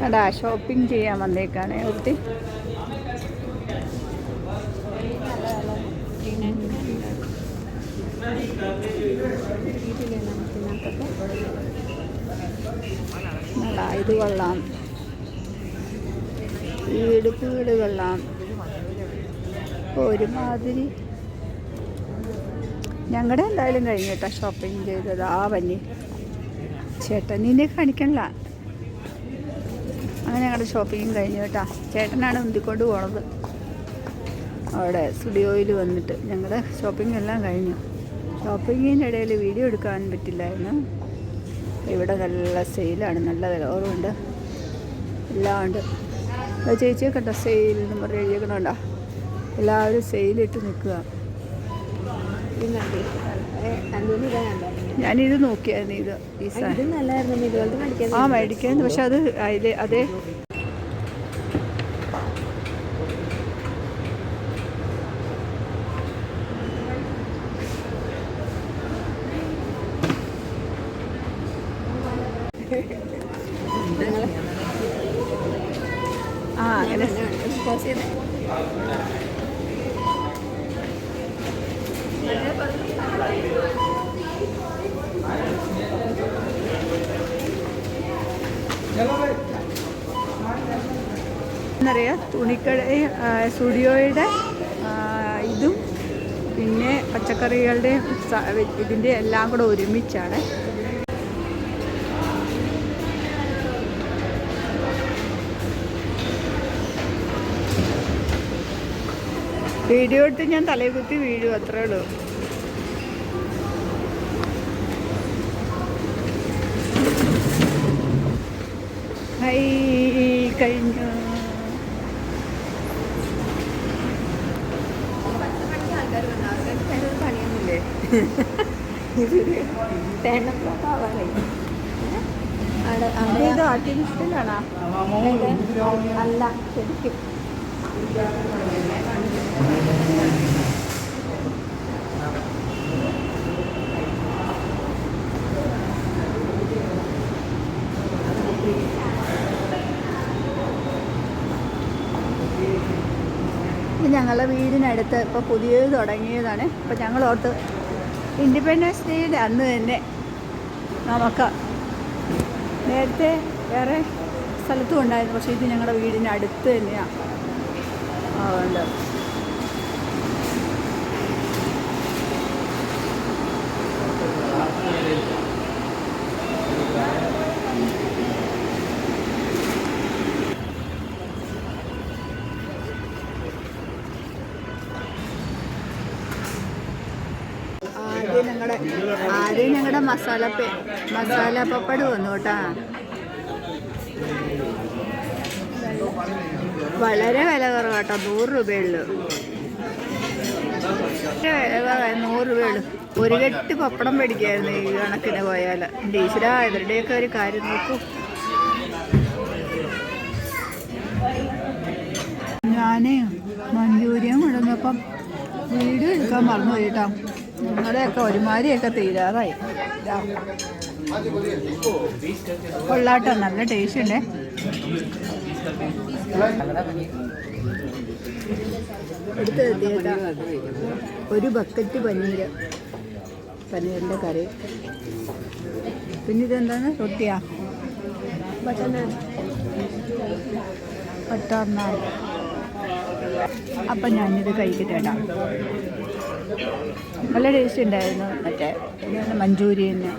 അടാ ഷോപ്പിംഗ് ചെയ്യാൻ വന്നേക്കാണേ ഒത്തി. ഇത് കൊള്ളാം, ഈ ഉടുപ്പുകൾ കൊള്ളാം. ഒരുമാതിരി ഞങ്ങളുടെ എന്തായാലും കഴിഞ്ഞു കേട്ടോ ഷോപ്പിംഗ് ചെയ്തത്. ആ വന്നി ചേട്ടൻ നിന്നെ കാണിക്കണില്ല. അങ്ങനെ ഞങ്ങളുടെ ഷോപ്പിംഗ് കഴിഞ്ഞു കേട്ടോ. ചേട്ടനാണ് ഉന്തിക്കൊണ്ട് പോണത് അവിടെ സ്റ്റുഡിയോയിൽ വന്നിട്ട്. ഞങ്ങളുടെ ഷോപ്പിംഗ് എല്ലാം കഴിഞ്ഞു. ഷോപ്പിങ്ങിൻ്റെ ഇടയിൽ വീഡിയോ എടുക്കാൻ പറ്റില്ലായിരുന്നു. ഇവിടെ നല്ല സെയിലാണ്, നല്ല വിലക്കുറവുണ്ട്, എല്ലാം ഉണ്ട്. ചേച്ചിയെ കണ്ടോ സെയിൽ എന്ന് പറഞ്ഞ് എഴുതിയേക്കണോണ്ടാ. എല്ലാവരും സെയിലിട്ട് നിൽക്കുക. ഞാനിത് നോക്കിയായിരുന്നു, ഈ സാധനം ആ മേടിക്കാന്ന്. പക്ഷെ അത് അതേ അങ്ങനെ എന്നറിയാം. തുണിക്കട സ്റ്റുഡിയോയുടെ ഇതും പിന്നെ പച്ചക്കറികളുടെ ഇതിൻ്റെ എല്ലാം കൂടെ ഒരുമിച്ചാണ്. വീഡിയോ എടുത്ത് ഞാൻ തലയിൽ കുത്തി വീഴും, അത്രേ ഉള്ളൂ. കഴിഞ്ഞു. പണിയൊന്നുമില്ലേ? ഇത് ആർട്ടിഫിഷ്യലാണോ? അല്ല, ശരിക്കും ഞങ്ങളുടെ വീടിനടുത്ത് ഇപ്പോൾ പുതിയത് തുടങ്ങിയതാണ്. ഇപ്പോൾ ഞങ്ങൾ ഓർത്ത് ഇൻഡിപെൻഡൻസ് ഡേയുടെ അന്ന് തന്നെ നമുക്ക് നേരത്തെ വേറെ സ്ഥലത്തും ഉണ്ടായിരുന്നു, പക്ഷേ ഇത് ഞങ്ങളുടെ വീടിനടുത്ത് തന്നെയാണ്. അതുകൊണ്ട് ആദ്യം ഞങ്ങളുടെ മസാല പപ്പട് വന്നു കേട്ടാ. വളരെ വില കുറവ് കേട്ടോ, 100 രൂപയുള്ളൂ. 100 രൂപയുള്ളൂ. ഒരു കെട്ട് പപ്പടം മേടിക്കായിരുന്നു ഈ കണക്കിന് പോയാൽ. ടീച്ചറാ ഇവരുടെയൊക്കെ ഒരു കാര്യം നോക്കൂ. ഞാൻ മഞ്ചൂരിയൻ കൊണ്ടുവന്നപ്പം വീഡിയോ എടുക്കാൻ മറന്നു പോയിട്ടാ. ഞങ്ങളുടെയൊക്കെ ഒരുമാതിരിയൊക്കെ തീരാറായി. കൊള്ളാട്ടോ, നല്ല ടേസ്റ്റ് ഉണ്ടേ. എടുത്ത് എത്തിയേട്ടാ ഒരു ബക്കറ്റ് പനീരിൻ്റെ കറി. പിന്നെ ഇതെന്താണ്? റൊട്ടിയാ? ബട്ടർ നാൻ. അപ്പം ഞാനിത് കഴിക്കട്ടേട്ടാ. നല്ല ടേസ്റ്റ് ഉണ്ടായിരുന്നു. മറ്റേ മഞ്ചൂരിയന്.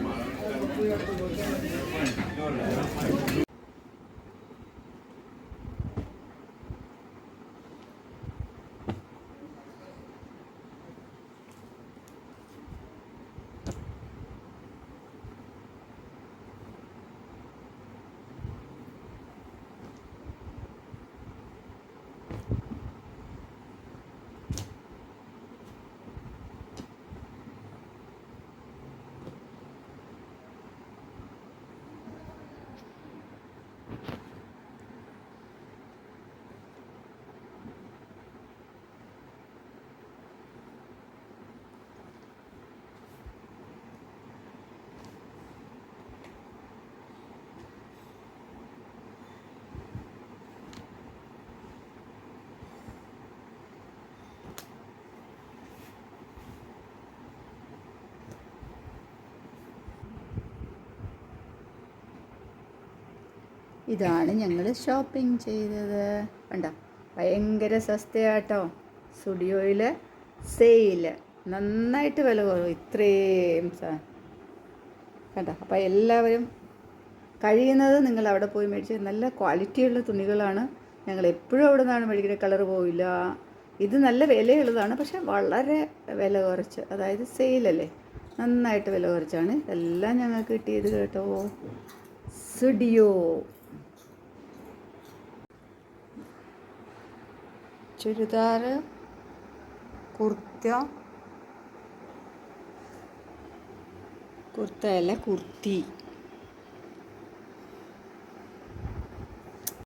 ഇതാണ് ഞങ്ങൾ ഷോപ്പിംഗ് ചെയ്തത്. കണ്ടോ, ഭയങ്കര സസ്തയാട്ടോ. സ്റ്റുഡിയോയിൽ സെയില്, നന്നായിട്ട് വില കുറവ്, ഇത്രയും കണ്ടോ. അപ്പോൾ എല്ലാവരും കഴിയുന്നത് നിങ്ങൾ അവിടെ പോയി മേടിച്ച്, നല്ല ക്വാളിറ്റിയുള്ള തുണികളാണ്. ഞങ്ങൾ എപ്പോഴും അവിടെ നിന്നാണ് മേടിക്കുന്നത്, കളർ പോയില്ല. ഇത് നല്ല വിലയുള്ളതാണ്, പക്ഷെ വളരെ വില കുറച്ച്, അതായത് സെയിലല്ലേ, നന്നായിട്ട് വില കുറച്ചാണ് എല്ലാം ഞങ്ങൾക്ക് കിട്ടിയത് കേട്ടോ. സ്റ്റുഡിയോ ചുരിദാർ, കുർത്തയല്ല കുർത്തി.